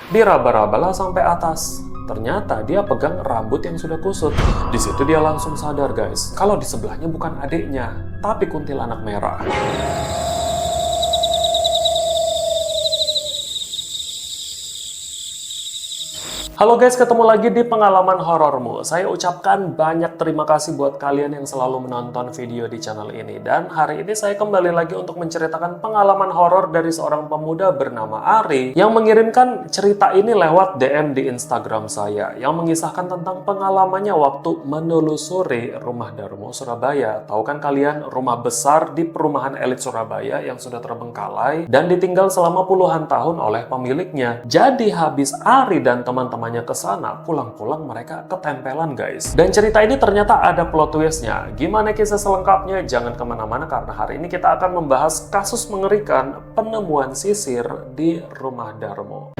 Diraba-rabalah sampai atas. Ternyata dia pegang rambut yang sudah kusut. Di situ dia langsung sadar guys, kalau di sebelahnya bukan adiknya, tapi kuntilanak merah. Halo guys, ketemu lagi di Pengalaman Horormu. Saya ucapkan banyak terima kasih buat kalian yang selalu menonton video di channel ini. Dan hari ini saya kembali lagi untuk menceritakan pengalaman horor dari seorang pemuda bernama Ari yang mengirimkan cerita ini lewat DM di Instagram saya yang mengisahkan tentang pengalamannya waktu menelusuri Rumah Darmo Surabaya. Tahu kan kalian, rumah besar di perumahan elit Surabaya yang sudah terbengkalai dan ditinggal selama puluhan tahun oleh pemiliknya. Jadi habis Ari dan teman-teman ke sana, pulang-pulang mereka ketempelan guys. Dan cerita ini ternyata ada plot twistnya. Gimana kisah selengkapnya? Jangan kemana-mana karena hari ini kita akan membahas kasus mengerikan penemuan sisir di Rumah Darmo.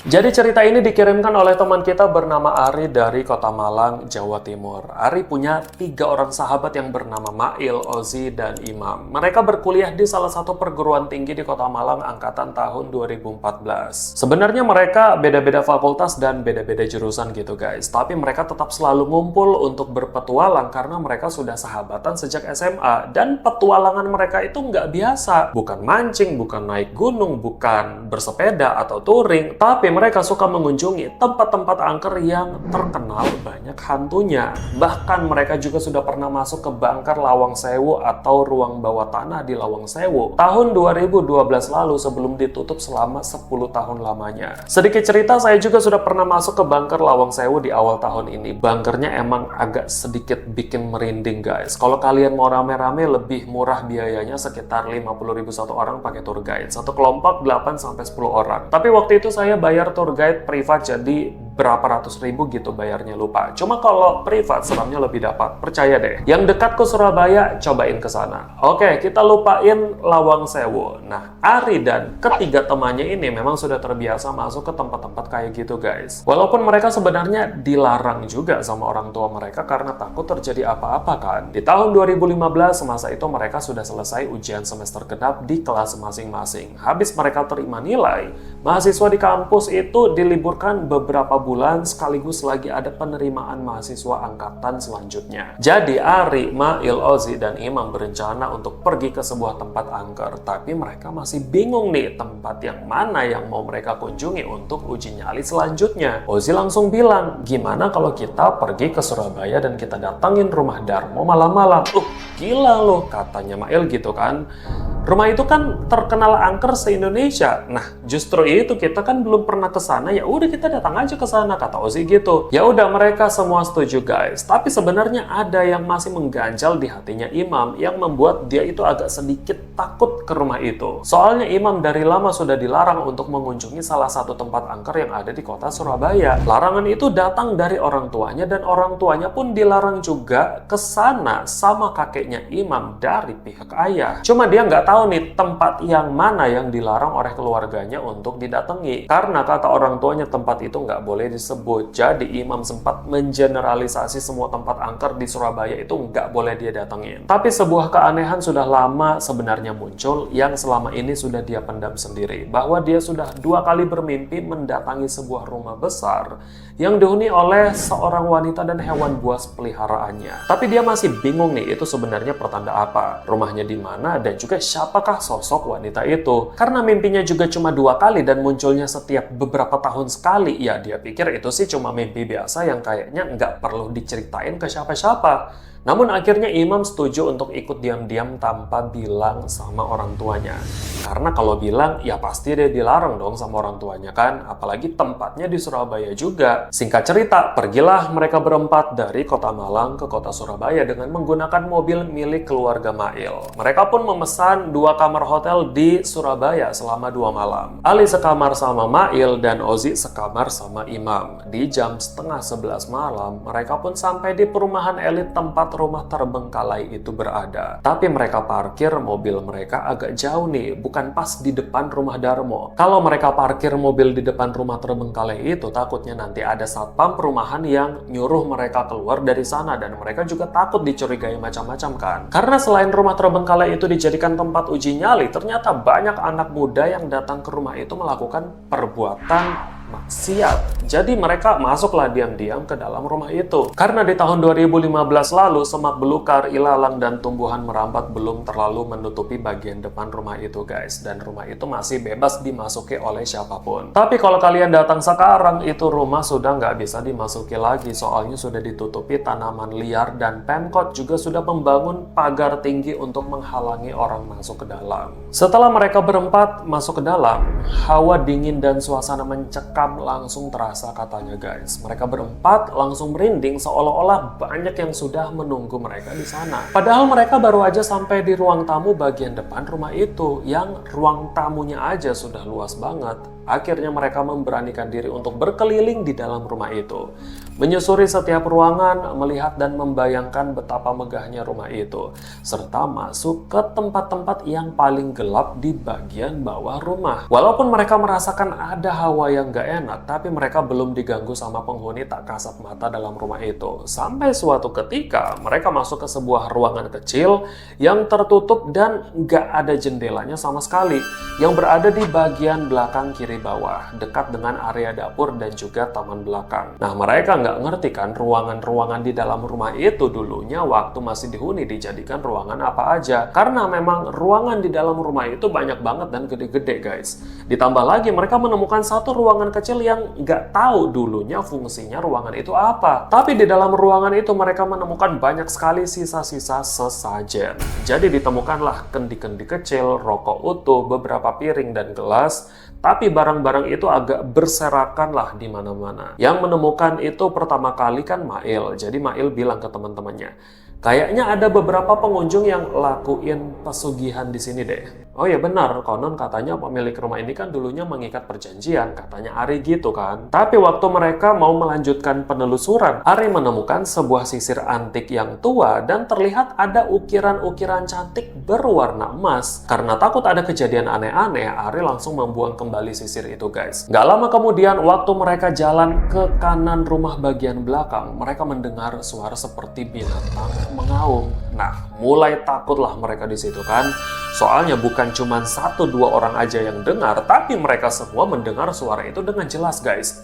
Jadi cerita ini dikirimkan oleh teman kita bernama Ari dari Kota Malang, Jawa Timur. Ari punya 3 orang sahabat yang bernama Mail, Ozi, dan Imam. Mereka berkuliah di salah satu perguruan tinggi di Kota Malang angkatan tahun 2014. Sebenarnya mereka beda-beda fakultas dan beda-beda jurusan gitu guys. Tapi mereka tetap selalu ngumpul untuk berpetualang karena mereka sudah sahabatan sejak SMA. Dan petualangan mereka itu nggak biasa. Bukan mancing, bukan naik gunung, bukan bersepeda atau touring. Tapi mereka suka mengunjungi tempat-tempat angker yang terkenal banyak hantunya. Bahkan mereka juga sudah pernah masuk ke bunker Lawang Sewu atau ruang bawah tanah di Lawang Sewu tahun 2012 lalu sebelum ditutup selama 10 tahun lamanya. Sedikit cerita, saya juga sudah pernah masuk ke bunker Lawang Sewu di awal tahun ini. Bunkernya emang agak sedikit bikin merinding guys. Kalau kalian mau rame-rame lebih murah biayanya, sekitar 50.000 satu orang pakai tour guide. Satu kelompok 8-10 orang. Tapi waktu itu saya bayar tour guide privat, jadi berapa ratus ribu gitu bayarnya, lupa. Cuma kalau privat seramnya lebih dapat, percaya deh. Yang dekat ke Surabaya, cobain ke sana. Oke, kita lupain Lawang Sewu. Nah, Ari dan ketiga temannya ini memang sudah terbiasa masuk ke tempat-tempat kayak gitu guys. Walaupun mereka sebenarnya dilarang juga sama orang tua mereka karena takut terjadi apa-apa kan. Di tahun 2015, semasa itu mereka sudah selesai ujian semester genap di kelas masing-masing. Habis mereka terima nilai, mahasiswa di kampus itu diliburkan beberapa bulan sekaligus lagi ada penerimaan mahasiswa angkatan selanjutnya. Jadi Ari, Mail, Ozi, dan Imam berencana untuk pergi ke sebuah tempat angker. Tapi mereka masih bingung nih tempat yang mana yang mau mereka kunjungi untuk uji nyali selanjutnya. Ozi langsung bilang, gimana kalau kita pergi ke Surabaya dan kita datangin Rumah Darmo malam-malam? Gila loh, katanya Mail gitu kan. Rumah itu kan terkenal angker se-Indonesia. Nah, justru itu kita kan belum pernah ke sana. Ya udah kita datang aja ke sana, kata Ozi gitu. Ya udah mereka semua setuju guys. Tapi sebenarnya ada yang masih mengganjal di hatinya Imam yang membuat dia itu agak sedikit takut ke rumah itu. Soalnya Imam dari lama sudah dilarang untuk mengunjungi salah satu tempat angker yang ada di kota Surabaya. Larangan itu datang dari orang tuanya dan orang tuanya pun dilarang juga ke sana sama kakeknya Imam dari pihak ayah. Cuma dia nggak tahu nih tempat yang mana yang dilarang oleh keluarganya untuk didatangi. Karena kata orang tuanya tempat itu nggak boleh disebut. Jadi Imam sempat mengeneralisasi semua tempat angker di Surabaya itu nggak boleh dia datengin. Tapi sebuah keanehan sudah lama sebenarnya muncul yang selama ini sudah dia pendam sendiri. Bahwa dia sudah 2 kali bermimpi mendatangi sebuah rumah besar yang dihuni oleh seorang wanita dan hewan buas peliharaannya. Tapi dia masih bingung nih itu sebenarnya pertanda apa, rumahnya di mana, dan juga siapakah sosok wanita itu. Karena mimpinya juga cuma 2 kali dan munculnya setiap beberapa tahun sekali, ya dia pikir itu sih cuma mimpi biasa yang kayaknya nggak perlu diceritain ke siapa-siapa. Namun akhirnya Imam setuju untuk ikut diam-diam tanpa bilang sama orang tuanya. Karena kalau bilang, ya pasti dia dilarang dong sama orang tuanya kan, apalagi tempatnya di Surabaya juga. Singkat cerita, pergilah mereka berempat dari kota Malang ke kota Surabaya dengan menggunakan mobil milik keluarga Mail. Mereka pun memesan 2 kamar hotel di Surabaya selama 2 malam. Ali sekamar sama Mail dan Ozi sekamar sama Imam. Di jam setengah 11 malam, mereka pun sampai di perumahan elit tempat rumah terbengkalai itu berada. Tapi mereka parkir mobil mereka agak jauh nih, bukan pas di depan rumah Darmo. Kalau mereka parkir mobil di depan rumah terbengkalai itu, takutnya nanti ada satpam perumahan yang nyuruh mereka keluar dari sana, dan mereka juga takut dicurigai macam-macam kan. Karena selain rumah terbengkalai itu dijadikan tempat uji nyali, ternyata banyak anak muda yang datang ke rumah itu melakukan perbuatan maksiat. Jadi mereka masuklah diam-diam ke dalam rumah itu. Karena di tahun 2015 lalu semak belukar, ilalang, dan tumbuhan merambat belum terlalu menutupi bagian depan rumah itu guys. Dan rumah itu masih bebas dimasuki oleh siapapun. Tapi kalau kalian datang sekarang, itu rumah sudah nggak bisa dimasuki lagi. Soalnya sudah ditutupi tanaman liar dan Pemkot juga sudah membangun pagar tinggi untuk menghalangi orang masuk ke dalam. Setelah mereka berempat masuk ke dalam, hawa dingin dan suasana mencekam langsung terasa katanya guys. Mereka berempat langsung merinding seolah-olah banyak yang sudah menunggu mereka di sana. Padahal mereka baru aja sampai di ruang tamu bagian depan rumah itu, yang ruang tamunya aja sudah luas banget. Akhirnya mereka memberanikan diri untuk berkeliling di dalam rumah itu. Menyusuri setiap ruangan, melihat dan membayangkan betapa megahnya rumah itu. Serta masuk ke tempat-tempat yang paling gelap di bagian bawah rumah. Walaupun mereka merasakan ada hawa yang gak enak, tapi mereka belum diganggu sama penghuni tak kasat mata dalam rumah itu. Sampai suatu ketika, mereka masuk ke sebuah ruangan kecil yang tertutup dan gak ada jendelanya sama sekali, yang berada di bagian belakang kiri bawah, dekat dengan area dapur dan juga taman belakang. Nah, mereka nggak ngerti kan ruangan-ruangan di dalam rumah itu dulunya waktu masih dihuni dijadikan ruangan apa aja. Karena memang ruangan di dalam rumah itu banyak banget dan gede-gede guys. Ditambah lagi mereka menemukan satu ruangan kecil yang nggak tahu dulunya fungsinya ruangan itu apa. Tapi di dalam ruangan itu mereka menemukan banyak sekali sisa-sisa sesajen. Jadi ditemukanlah kendi-kendi kecil, rokok utuh, beberapa piring dan gelas. Tapi barang-barang itu agak berserakan lah di mana-mana. Yang menemukan itu pertama kali kan Mail. Jadi Mail bilang ke teman-temannya, kayaknya ada beberapa pengunjung yang lakuin pesugihan di sini deh. Oh ya benar, konon katanya pemilik rumah ini kan dulunya mengikat perjanjian, katanya Ari gitu kan. Tapi waktu mereka mau melanjutkan penelusuran, Ari menemukan sebuah sisir antik yang tua dan terlihat ada ukiran-ukiran cantik berwarna emas. Karena takut ada kejadian aneh-aneh, Ari langsung membuang kembali sisir itu guys. Gak lama kemudian, waktu mereka jalan ke kanan rumah bagian belakang, mereka mendengar suara seperti binatang mengaum. Nah, mulai takutlah mereka di situ kan. Soalnya bukan cuma 1-2 orang aja yang dengar, tapi mereka semua mendengar suara itu dengan jelas guys.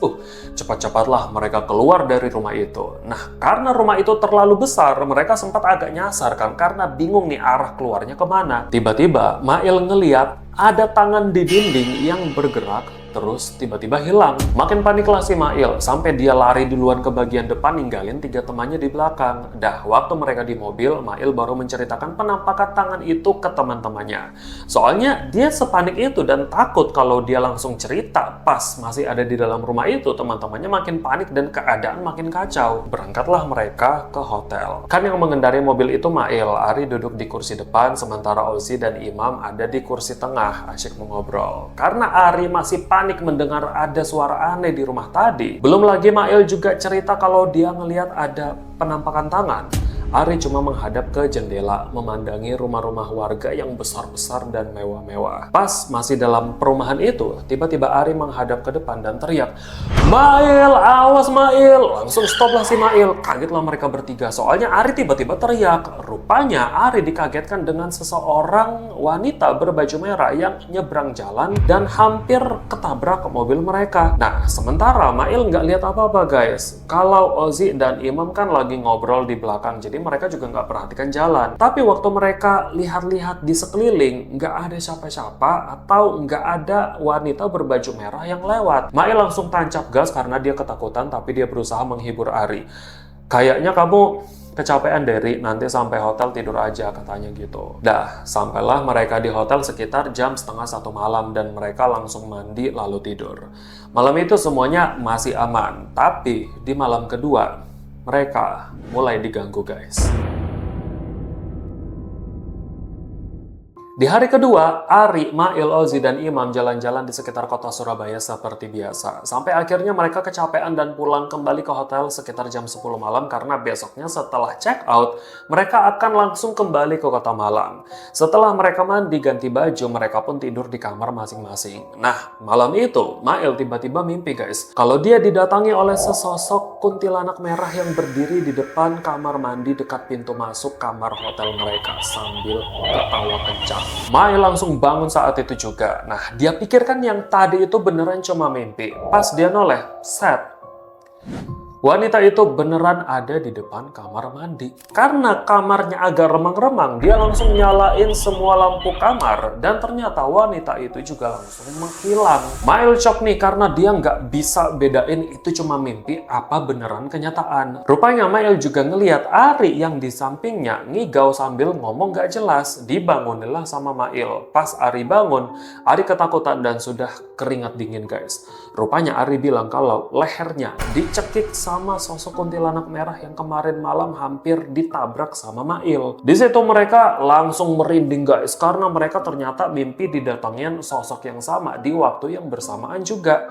Cepat-cepatlah mereka keluar dari rumah itu. Nah, karena rumah itu terlalu besar, mereka sempat agak nyasar kan, karena bingung nih arah keluarnya kemana. Tiba-tiba Mail ngeliat ada tangan di dinding yang bergerak, terus tiba-tiba hilang. Makin paniklah si Mail, sampai dia lari duluan ke bagian depan ninggalin 3 temannya di belakang. Dah, waktu mereka di mobil, Mail baru menceritakan penampakan tangan itu ke teman-temannya. Soalnya dia sepanik itu dan takut kalau dia langsung cerita pas masih ada di dalam rumah itu, teman-temannya makin panik dan keadaan makin kacau. Berangkatlah mereka ke hotel. Kan yang mengendarai mobil itu Mail. Ari duduk di kursi depan, sementara Ozzy dan Imam ada di kursi tengah, asyik mengobrol. Karena Ari masih panik mendengar ada suara aneh di rumah tadi. Belum lagi Mail juga cerita kalau dia ngelihat ada penampakan tangan. Ari cuma menghadap ke jendela, memandangi rumah-rumah warga yang besar-besar dan mewah-mewah. Pas masih dalam perumahan itu, tiba-tiba Ari menghadap ke depan dan teriak, "Mail, awas Mail!" Langsung stoplah si Mail. Kagetlah mereka bertiga, soalnya Ari tiba-tiba teriak. Rupanya Ari dikagetkan dengan seseorang wanita berbaju merah yang nyebrang jalan dan hampir ketabrak ke mobil mereka. Nah, sementara Mail nggak lihat apa-apa guys. Kalau Ozzy dan Imam kan lagi ngobrol di belakang, jadi mereka juga nggak perhatikan jalan. Tapi waktu mereka lihat-lihat di sekeliling, nggak ada siapa-siapa atau nggak ada wanita berbaju merah yang lewat. Mail langsung tancap gas karena dia ketakutan, tapi dia berusaha menghibur Ari. "Kayaknya kamu kecapean Derry, nanti sampai hotel tidur aja," katanya gitu. Dah, sampailah mereka di hotel sekitar jam 12:30 malam dan mereka langsung mandi lalu tidur. Malam itu semuanya masih aman, tapi di malam kedua mereka mulai diganggu guys. Di hari kedua, Ari, Mail, Ozi, dan Imam jalan-jalan di sekitar kota Surabaya seperti biasa. Sampai akhirnya mereka kecapean dan pulang kembali ke hotel sekitar jam 10 malam karena besoknya setelah check out, mereka akan langsung kembali ke kota Malang. Setelah mereka mandi ganti baju, mereka pun tidur di kamar masing-masing. Nah, malam itu, Mail tiba-tiba mimpi guys. Kalau dia didatangi oleh sesosok kuntilanak merah yang berdiri di depan kamar mandi dekat pintu masuk kamar hotel mereka sambil ketawa kencang. Mai langsung bangun saat itu juga. Nah, dia pikirkan yang tadi itu beneran cuma mimpi. Pas dia noleh, set. Wanita itu beneran ada di depan kamar mandi. Karena kamarnya agak remang-remang, dia langsung nyalain semua lampu kamar. Dan ternyata wanita itu juga langsung menghilang. Mail shock nih karena dia nggak bisa bedain itu cuma mimpi apa beneran kenyataan. Rupanya Mail juga ngelihat Ari yang di sampingnya ngigau sambil ngomong nggak jelas. Dibangunilah sama Mail. Pas Ari bangun, Ari ketakutan dan sudah keringat dingin guys. Rupanya Ari bilang kalau lehernya dicekik sama sosok kuntilanak merah yang kemarin malam hampir ditabrak sama Mail. Di situ mereka langsung merinding guys karena mereka ternyata mimpi didatangin sosok yang sama di waktu yang bersamaan juga.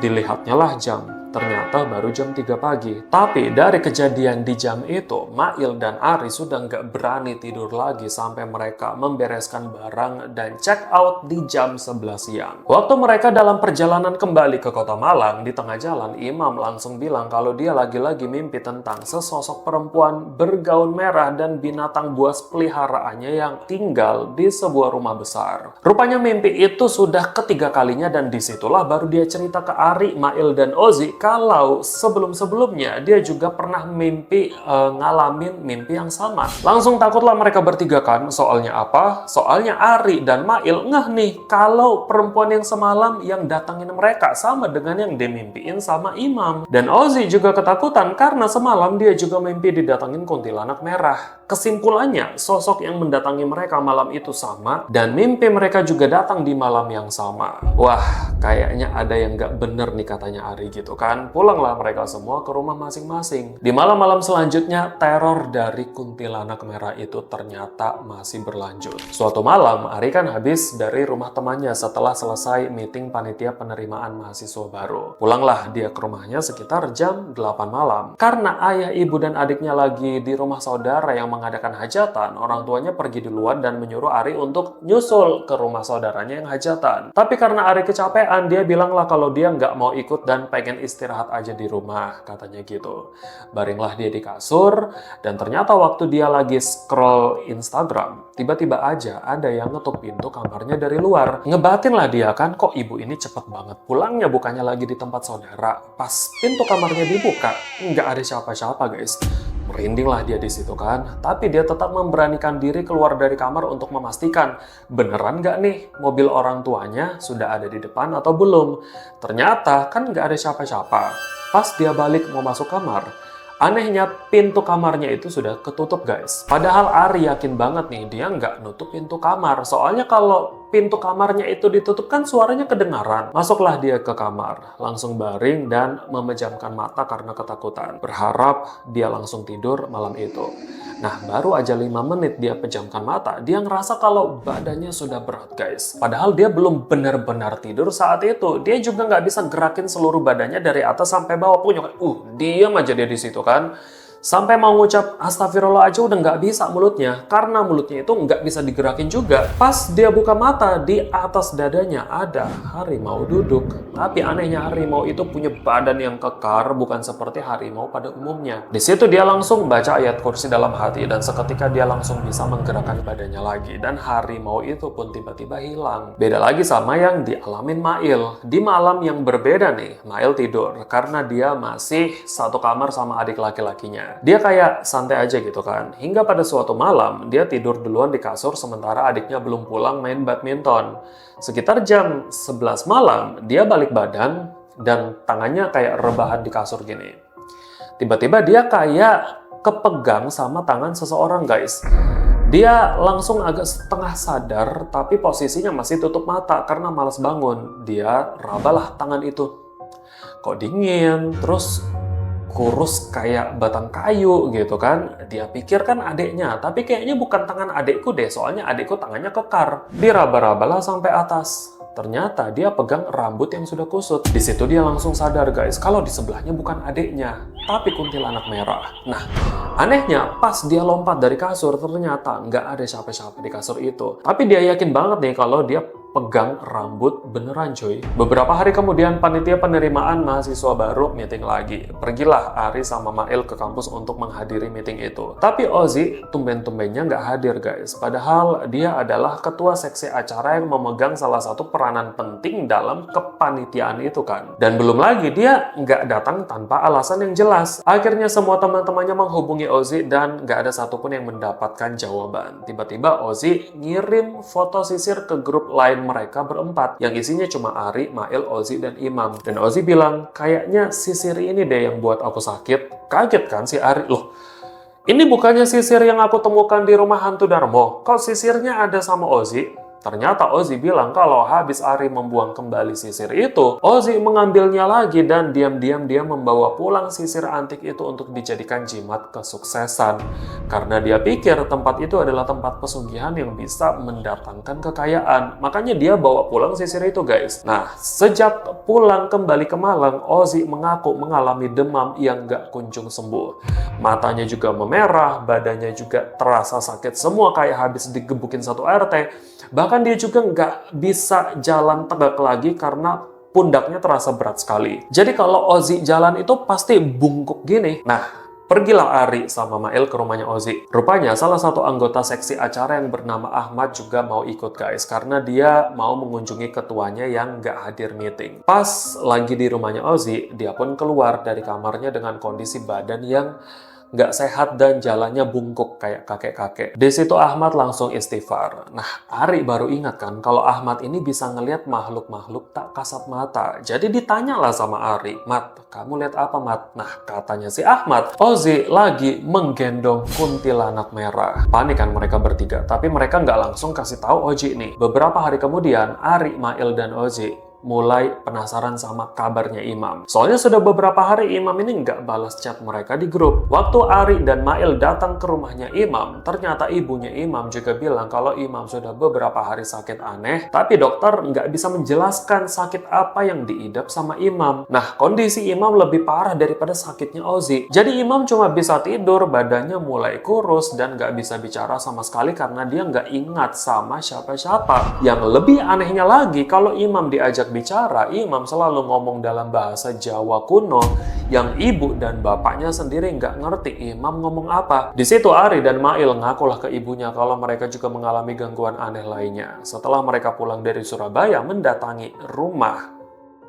Dilihatnya lah jam, ternyata baru jam 3 pagi. Tapi dari kejadian di jam itu, Mail dan Ari sudah nggak berani tidur lagi sampai mereka membereskan barang dan check out di jam 11 siang. Waktu mereka dalam perjalanan kembali ke kota Malang, di tengah jalan Imam langsung bilang kalau dia lagi-lagi mimpi tentang sesosok perempuan bergaun merah dan binatang buas peliharaannya yang tinggal di sebuah rumah besar. Rupanya mimpi itu sudah ketiga kalinya dan disitulah baru dia cerita ke Ari, Mail, dan Ozi kalau sebelum-sebelumnya dia juga pernah mimpi ngalamin mimpi yang sama. Langsung takutlah mereka bertiga kan, soalnya apa? Soalnya Ari dan Mail ngeh nih kalau perempuan yang semalam yang datangin mereka sama dengan yang dimimpiin sama Imam. Dan Ozi juga ketakutan karena semalam dia juga mimpi didatangin kuntilanak merah. Kesimpulannya, sosok yang mendatangi mereka malam itu sama dan mimpi mereka juga datang di malam yang sama. Wah, kayaknya ada yang gak bener nih katanya Ari gitu kan. Pulanglah mereka semua ke rumah masing-masing. Di malam-malam selanjutnya, teror dari kuntilanak merah itu ternyata masih berlanjut. Suatu malam, Ari kan habis dari rumah temannya setelah selesai meeting panitia penerimaan mahasiswa baru. Pulanglah dia ke rumahnya sekitar jam 8 malam. Karena ayah, ibu, dan adiknya lagi di rumah saudara yang mengadakan hajatan, orang tuanya pergi duluan dan menyuruh Ari untuk nyusul ke rumah saudaranya yang hajatan. Tapi karena Ari kecapean, dia bilanglah kalau dia nggak mau ikut dan pengen istirahat aja di rumah, katanya gitu. Baringlah dia di kasur, dan ternyata waktu dia lagi scroll Instagram, tiba-tiba aja ada yang ngetuk pintu kamarnya dari luar. Ngebatinlah dia kan, kok ibu ini cepet banget pulangnya, bukannya lagi di tempat saudara. Pas pintu kamarnya dibuka, nggak ada siapa-siapa guys. Merindinglah dia di situ kan, tapi dia tetap memberanikan diri keluar dari kamar untuk memastikan beneran nggak nih mobil orang tuanya sudah ada di depan atau belum. Ternyata kan nggak ada siapa-siapa. Pas dia balik mau masuk kamar, anehnya pintu kamarnya itu sudah ketutup guys. Padahal Ari yakin banget nih dia nggak nutup pintu kamar. Soalnya kalau pintu kamarnya itu ditutup kan suaranya kedengaran. Masuklah dia ke kamar, langsung baring dan memejamkan mata karena ketakutan. Berharap dia langsung tidur malam itu. Nah, baru aja 5 menit dia pejamkan mata, dia ngerasa kalau badannya sudah berat guys. Padahal dia belum benar-benar tidur saat itu. Dia juga nggak bisa gerakin seluruh badannya dari atas sampai bawah. Punya diam aja dia di situ kan. Sampai mau ngucap astagfirullah aja udah nggak bisa mulutnya. Karena mulutnya itu nggak bisa digerakin juga. Pas dia buka mata, di atas dadanya ada harimau duduk. Tapi anehnya harimau itu punya badan yang kekar, bukan seperti harimau pada umumnya. Di situ dia langsung baca ayat kursi dalam hati. Dan seketika dia langsung bisa menggerakkan badannya lagi. Dan harimau itu pun tiba-tiba hilang. Beda lagi sama yang dialamin Mail. Di malam yang berbeda nih, Mail tidur. Karena dia masih satu kamar sama adik laki-lakinya. Dia kayak santai aja gitu kan. Hingga pada suatu malam, dia tidur duluan di kasur sementara adiknya belum pulang main badminton. Sekitar jam 11 malam, dia balik badan dan tangannya kayak rebahan di kasur gini. Tiba-tiba dia kayak kepegang sama tangan seseorang guys. Dia langsung agak setengah sadar, tapi posisinya masih tutup mata karena malas bangun. Dia rabalah tangan itu. Kok dingin, terus kurus kayak batang kayu gitu kan. Dia pikir kan adiknya, tapi kayaknya bukan tangan adikku deh, soalnya adikku tangannya kekar. Diraba-rabalah sampai atas. Ternyata dia pegang rambut yang sudah kusut. Di situ dia langsung sadar guys, kalau di sebelahnya bukan adiknya, tapi kuntilanak merah. Nah, anehnya pas dia lompat dari kasur, ternyata nggak ada siapa-siapa di kasur itu. Tapi dia yakin banget nih kalau dia pegang rambut beneran cuy. Beberapa hari kemudian panitia penerimaan mahasiswa baru meeting lagi. Pergilah Ari sama Mail ke kampus untuk menghadiri meeting itu. Tapi Ozzy tumben-tumbennya nggak hadir guys. Padahal dia adalah ketua seksi acara yang memegang salah satu peranan penting dalam kepanitiaan itu kan. Dan belum lagi dia nggak datang tanpa alasan yang jelas. Akhirnya semua teman-temannya menghubungi Ozzy dan nggak ada satupun yang mendapatkan jawaban. Tiba-tiba Ozzy ngirim foto sisir ke grup lain mereka berempat yang isinya cuma Ari, Mail, Ozzy, dan Imam. Dan Ozzy bilang, kayaknya sisir ini deh yang buat aku sakit. Kaget kan si Ari, loh ini bukannya sisir yang aku temukan di rumah hantu Darmo, kok sisirnya ada sama Ozzy? Ternyata Ozzy bilang kalau habis Ari membuang kembali sisir itu, Ozzy mengambilnya lagi dan diam-diam dia membawa pulang sisir antik itu untuk dijadikan jimat kesuksesan. Karena dia pikir tempat itu adalah tempat pesugihan yang bisa mendatangkan kekayaan. Makanya dia bawa pulang sisir itu guys. Nah, sejak pulang kembali ke Malang, Ozzy mengaku mengalami demam yang gak kunjung sembuh. Matanya juga memerah, badannya juga terasa sakit semua kayak habis digebukin satu RT. Bahkan dia juga nggak bisa jalan tegak lagi karena pundaknya terasa berat sekali. Jadi kalau Ozzy jalan itu pasti bungkuk gini. Nah, pergilah Ari sama Mail ke rumahnya Ozzy. Rupanya salah satu anggota seksi acara yang bernama Ahmad juga mau ikut guys. Karena dia mau mengunjungi ketuanya yang nggak hadir meeting. Pas lagi di rumahnya Ozzy, dia pun keluar dari kamarnya dengan kondisi badan yang nggak sehat dan jalannya bungkuk kayak kakek-kakek. Di situ Ahmad langsung istighfar. Nah, Ari baru ingat kan kalau Ahmad ini bisa ngelihat makhluk-makhluk tak kasat mata. Jadi ditanyalah sama Ari, Mat, kamu lihat apa Mat? Nah, katanya si Ahmad, Ozzy lagi menggendong kuntilanak merah. Panik kan mereka bertiga, tapi mereka nggak langsung kasih tahu Ozzy nih. Beberapa hari kemudian, Ari, Mail, dan Ozzy mulai penasaran sama kabarnya Imam. Soalnya sudah beberapa hari Imam ini nggak balas chat mereka di grup. Waktu Ari dan Mail datang ke rumahnya Imam, ternyata ibunya Imam juga bilang kalau Imam sudah beberapa hari sakit aneh, tapi dokter nggak bisa menjelaskan sakit apa yang diidap sama Imam. Nah, kondisi Imam lebih parah daripada sakitnya Ozzy. Jadi Imam cuma bisa tidur, badannya mulai kurus, dan nggak bisa bicara sama sekali karena dia nggak ingat sama siapa-siapa. Yang lebih anehnya lagi, kalau Imam diajak bicara, Imam selalu ngomong dalam bahasa Jawa kuno yang ibu dan bapaknya sendiri nggak ngerti Imam ngomong apa. Di situ Ari dan Mail ngakulah ke ibunya kalau mereka juga mengalami gangguan aneh lainnya. Setelah mereka pulang dari Surabaya mendatangi rumah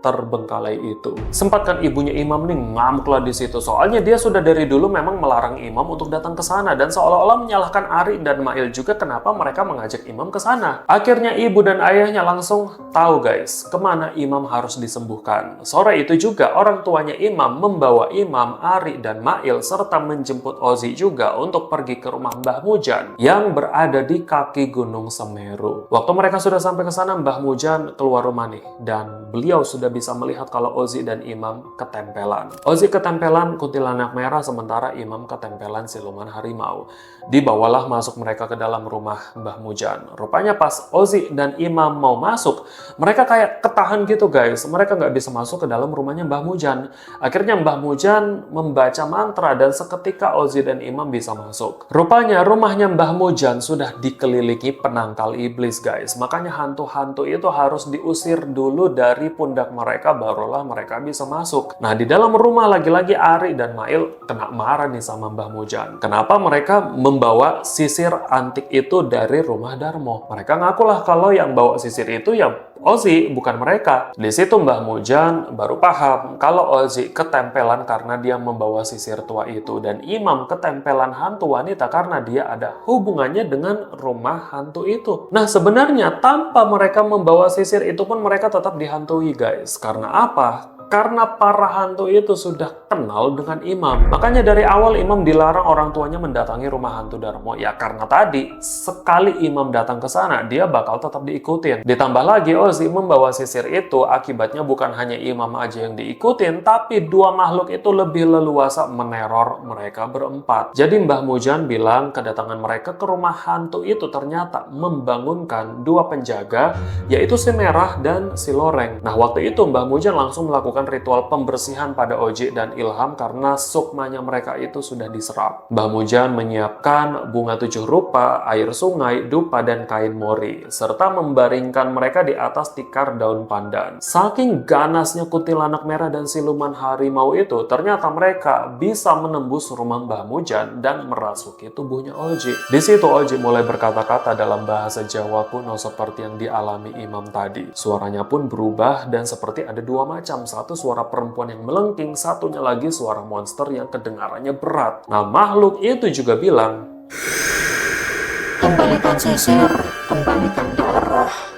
terbengkalai itu. Sempat kan ibunya Imam nih ngamuk lah di situ. Soalnya dia sudah dari dulu memang melarang Imam untuk datang ke sana dan seolah-olah menyalahkan Ari dan Mail juga kenapa mereka mengajak Imam ke sana. Akhirnya ibu dan ayahnya langsung tahu guys, kemana Imam harus disembuhkan. Sore itu juga orang tuanya Imam membawa Imam, Ari, dan Mail serta menjemput Ozzy juga untuk pergi ke rumah Mbah Mujan yang berada di kaki Gunung Semeru. Waktu mereka sudah sampai ke sana, Mbah Mujan keluar rumah nih dan beliau sudah bisa melihat kalau Ozzy dan Imam ketempelan. Ozzy ketempelan kuntilanak merah sementara Imam ketempelan siluman harimau. Dibawalah masuk mereka ke dalam rumah Mbah Mujan. Rupanya pas Ozzy dan Imam mau masuk, mereka kayak ketahan gitu guys. Mereka nggak bisa masuk ke dalam rumahnya Mbah Mujan. Akhirnya Mbah Mujan membaca mantra dan seketika Ozzy dan Imam bisa masuk. Rupanya rumahnya Mbah Mujan sudah dikelilingi penangkal iblis guys. Makanya hantu-hantu itu harus diusir dulu dari pundak mereka, barulah mereka bisa masuk. Nah, di dalam rumah lagi-lagi Ari dan Mail kena marah nih sama Mbah Mujan. Kenapa mereka membawa sisir antik itu dari rumah Darmo? Mereka ngakulah kalau yang bawa sisir itu ya Ozzy, bukan mereka. Di situ Mbah Mujan baru paham kalau Ozzy ketempelan karena dia membawa sisir tua itu dan Imam ketempelan hantu wanita karena dia ada hubungannya dengan rumah hantu itu. Nah, sebenarnya tanpa mereka membawa sisir itu pun mereka tetap dihantui guys. Karena apa? karena para hantu itu sudah kenal dengan Imam. Makanya dari awal Imam dilarang orang tuanya mendatangi rumah hantu Darmo. Ya karena tadi, sekali Imam datang ke sana, dia bakal tetap diikutin. Ditambah lagi, Ozzy membawa sisir itu, akibatnya bukan hanya Imam aja yang diikutin, tapi dua makhluk itu lebih leluasa meneror mereka berempat. Jadi Mbah Mujan bilang kedatangan mereka ke rumah hantu itu ternyata membangunkan dua penjaga, yaitu si Merah dan si Loreng. Nah waktu itu Mbah Mujan langsung melakukan ritual pembersihan pada Oji dan Ilham karena sukmanya mereka itu sudah diserap. Mbah Mujan menyiapkan bunga 7 rupa, air sungai, dupa, dan kain mori, serta membaringkan mereka di atas tikar daun pandan. Saking ganasnya kuntilanak merah dan siluman harimau itu, ternyata mereka bisa menembus rumah Mbah Mujan dan merasuki tubuhnya Oji. Di situ Oji mulai berkata-kata dalam bahasa Jawa kuno seperti yang dialami Imam tadi. Suaranya pun berubah dan seperti ada dua macam. Satu suara perempuan yang melengking, satunya lagi suara monster yang kedengarannya berat. Nah, makhluk itu juga bilang, "Kembalikan sisir, kembalikan darah."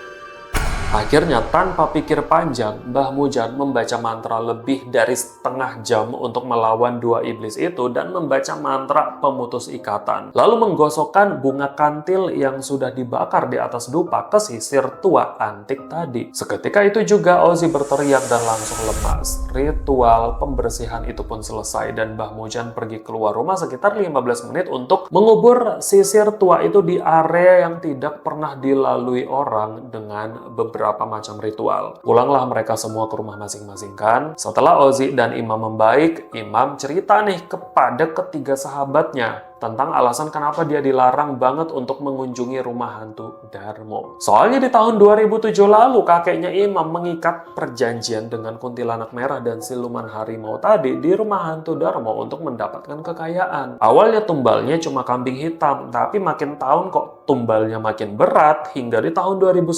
akhirnya tanpa pikir panjang, Mbah Mujan membaca mantra lebih dari setengah jam untuk melawan dua iblis itu dan membaca mantra pemutus ikatan. Lalu menggosokkan bunga kantil yang sudah dibakar di atas dupa ke sisir tua antik tadi. Seketika itu juga Ozzy berteriak dan langsung lemas. Ritual pembersihan itu pun selesai dan Mbah Mujan pergi keluar rumah sekitar 15 menit untuk mengubur sisir tua itu di area yang tidak pernah dilalui orang dengan beberapa macam ritual. Pulanglah mereka semua ke rumah masing-masing kan. Setelah Ozzy dan Imam membaik, Imam cerita nih kepada ketiga sahabatnya tentang alasan kenapa dia dilarang banget untuk mengunjungi rumah hantu Darmo. Soalnya di tahun 2007 lalu kakeknya Imam mengikat perjanjian dengan kuntilanak merah dan siluman harimau tadi di rumah hantu Darmo untuk mendapatkan kekayaan. Awalnya tumbalnya cuma kambing hitam, tapi makin tahun kok tumbalnya makin berat hingga di tahun 2010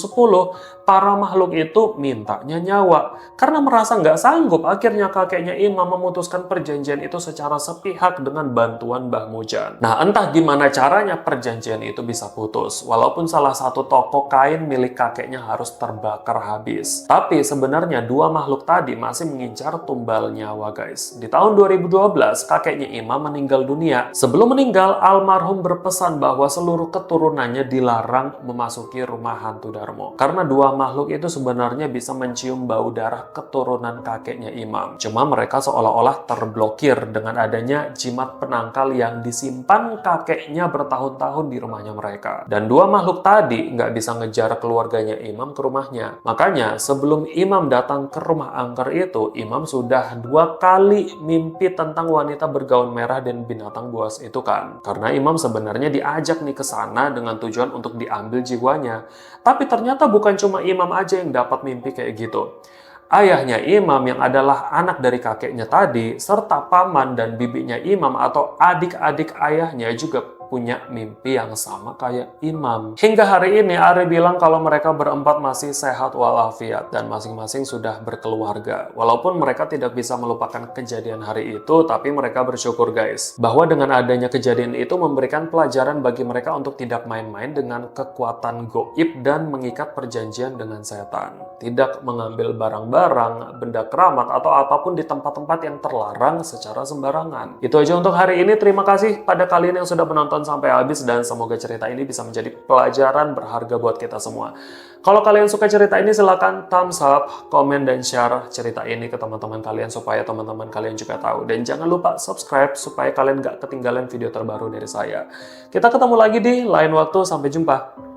para makhluk itu mintanya nyawa. Karena merasa nggak sanggup, akhirnya kakeknya Imam memutuskan perjanjian itu secara sepihak dengan bantuan Mbah Mujan. Nah, entah gimana caranya perjanjian itu bisa putus. Walaupun salah satu toko kain milik kakeknya harus terbakar habis. Tapi sebenarnya dua makhluk tadi masih mengincar tumbal nyawa, guys. Di tahun 2012, kakeknya Imam meninggal dunia. Sebelum meninggal, almarhum berpesan bahwa seluruh keturunannya dilarang memasuki rumah hantu Darmo. Karena dua makhluk itu sebenarnya bisa mencium bau darah keturunan kakeknya Imam. Cuma mereka seolah-olah terblokir dengan adanya jimat penangkal yang disimpan kakeknya bertahun-tahun di rumahnya mereka. Dan dua makhluk tadi nggak bisa ngejar keluarganya Imam ke rumahnya. Makanya sebelum Imam datang ke rumah angker itu, Imam sudah 2 kali mimpi tentang wanita bergaun merah dan binatang buas itu kan. Karena Imam sebenarnya diajak nih ke sana dengan tujuan untuk diambil jiwanya. Tapi ternyata bukan cuma Imam aja yang dapat mimpi kayak gitu. Ayahnya Imam yang adalah anak dari kakeknya tadi, serta paman dan bibinya Imam atau adik-adik ayahnya juga punya mimpi yang sama kayak Imam. Hingga hari ini Ari bilang kalau mereka berempat masih sehat walafiat dan masing-masing sudah berkeluarga. Walaupun mereka tidak bisa melupakan kejadian hari itu, tapi mereka bersyukur guys, bahwa dengan adanya kejadian itu memberikan pelajaran bagi mereka untuk tidak main-main dengan kekuatan goib dan mengikat perjanjian dengan setan. Tidak mengambil barang-barang, benda keramat, atau apapun di tempat-tempat yang terlarang secara sembarangan. Itu aja untuk hari ini. Terima kasih pada kalian yang sudah menonton sampai habis dan semoga cerita ini bisa menjadi pelajaran berharga buat kita semua. Kalau kalian suka cerita ini silahkan thumbs up, komen, dan share cerita ini ke teman-teman kalian supaya teman-teman kalian juga tahu. Dan jangan lupa subscribe supaya kalian gak ketinggalan video terbaru dari saya. Kita ketemu lagi di lain waktu. Sampai jumpa.